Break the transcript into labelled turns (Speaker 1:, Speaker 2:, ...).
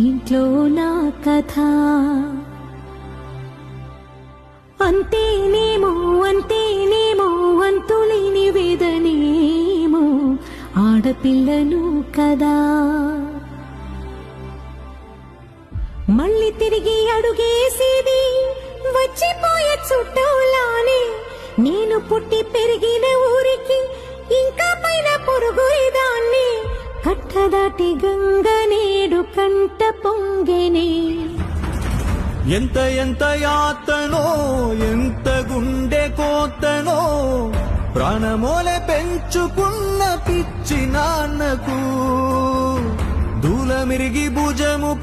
Speaker 1: ఇంట్లో నా కథ. అంతేనేమో అంతేనేమో అంతులేని వేదనేమో ఆడపిల్లను కదా. మళ్ళీ తిరిగి అడుగేసేది వచ్చిపోయే చుట్టూలానే. నేను పుట్టి పెరిగిన ఊరికి ఇంకా పైన పొరుగుదాన్ని. కట్టదాటి గంగ నేడు కంట పొంగెనే.
Speaker 2: ఎంత ఎంత యాతనో ఎంత గుండె కోతనో ప్రాణమోలే పెంచుకున్న పిచ్చి నాన్నకు దూలమిరిగి భుజము